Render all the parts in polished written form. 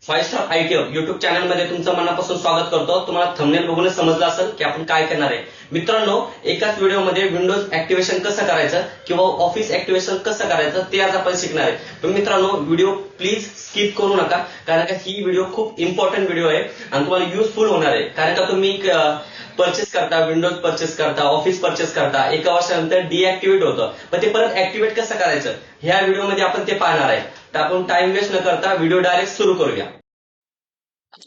Five star आयटीएम YouTube चॅनलमध्ये तुमचं मनापासून स्वागत करतो। तुम्हाला थंबनेल बघूनच समजलं असेल की आपण काय करणार आहे। मित्रांनो, एकाच व्हिडिओमध्ये विंडोज ऍक्टिव्हेशन कसं करायचं किंवा ऑफिस ऍक्टिव्हेशन कसं करायचं ते आज आपण शिकणार आहे। पण मित्रांनो, व्हिडिओ प्लीज स्किप करू नका, कारण का ही व्हिडिओ खूप इम्पॉर्टंट व्हिडिओ आहे आणि तुम्हाला युजफुल होणार आहे। कारण का तुम्ही परचेस करता, विंडोज परचेस करता, ऑफिस परचेस करता, एका वर्षानंतर डिऍक्टिव्हेट होतं, पण ते परत ऍक्टिव्हेट कसं करायचं ह्या व्हिडिओमध्ये आपण ते पाहणार आहे। तर आपण टाइम वेस्ट न करता व्हिडिओ डायरेक्ट सुरू करूया।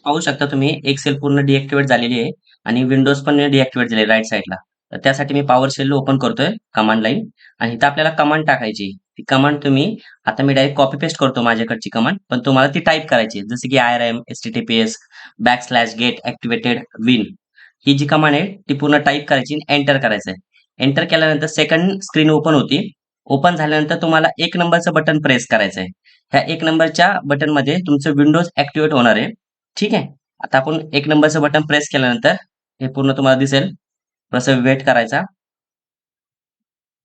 पाहू शकता तुम्ही एक्सेल पूर्ण डिऍक्टिव्हेट झालेली आहे आणि विंडोज पण डिऍक्टिव्हेट झाले राईट साईडला। तर त्यासाठी मी पॉवर शेल ओपन करतोय कमांड लाईन आणि इथं आपल्याला कमांड टाकायची। ती कमांड तुम्ही आता मी डायरेक्ट कॉपी पेस्ट करतो माझ्याकडची कमांड, पण तुम्हाला ती टाईप करायची, जसे की IRM https /get activated win ही जी कमांड आहे ती पूर्ण टाईप करायची आणि एंटर करायचं आहे। एंटर केल्यानंतर सेकंड स्क्रीन ओपन होती। ओपन झाल्यानंतर तुम्हाला एक नंबरचं बटन प्रेस करायचं आहे। ह्या एक नंबरच्या बटन मध्ये तुमचं विंडोज ऍक्टिव्हेट होणार आहे। ठीक आहे, आता आपण एक नंबरचं बटन प्रेस केल्यानंतर हे पूर्ण तुम्हाला दिसेल, थोडंसं वेट करायचा।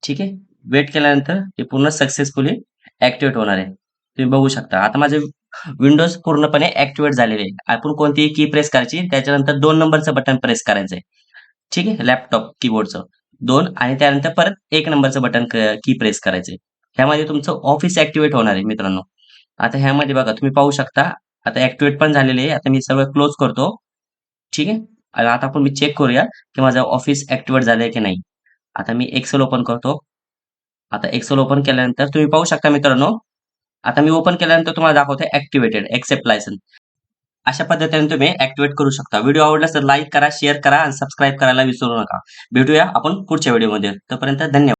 ठीक आहे, वेट केल्यानंतर हे पूर्ण सक्सेसफुली ऍक्टिव्हेट होणार आहे। तुम्ही बघू शकता आता माझे विंडोज पूर्णपणे ऍक्टिव्हेट झालेले आहे। आपण कोणतीही की प्रेस करायची, त्याच्यानंतर 2 नंबरचं बटन प्रेस करायचंय। ठीक आहे, लॅपटॉप कीबोर्डचं 2 आणि त्यानंतर परत 1 नंबरचं बटन की प्रेस करायचंय। ह्यामध्ये तुमचं ऑफिस ऍक्टिव्हेट होणार आहे मित्रांनो। आता ह्यामध्ये बघा तुम्ही पाहू शकता, आता ऍक्टिव्हेट पण झालेले आहे। आता मी सगळं क्लोज करतो। ठीक आहे, आणि आता आपण मी चेक करूया की माझं ऑफिस ऍक्टिव्हेट झालंय की नाही। आता मी एक्सेल ओपन करतो। आता एक्सेल ओपन केल्यानंतर तुम्ही पाहू शकता मित्रांनो, आता मी ओपन केल्यानंतर तुम्हाला दाखवतोय ऍक्टिव्हेटेड एक्सेप्ट लायसन। अशा पद्धतीने तुम्ही ऍक्टिव्हेट करू शकता। व्हिडिओ आवडल्यास तर लाईक करा, शेअर करा आणि सबस्क्राईब करायला विसरू नका। भेटूया आपण पुढच्या व्हिडिओमध्ये, तोपर्यंत धन्यवाद।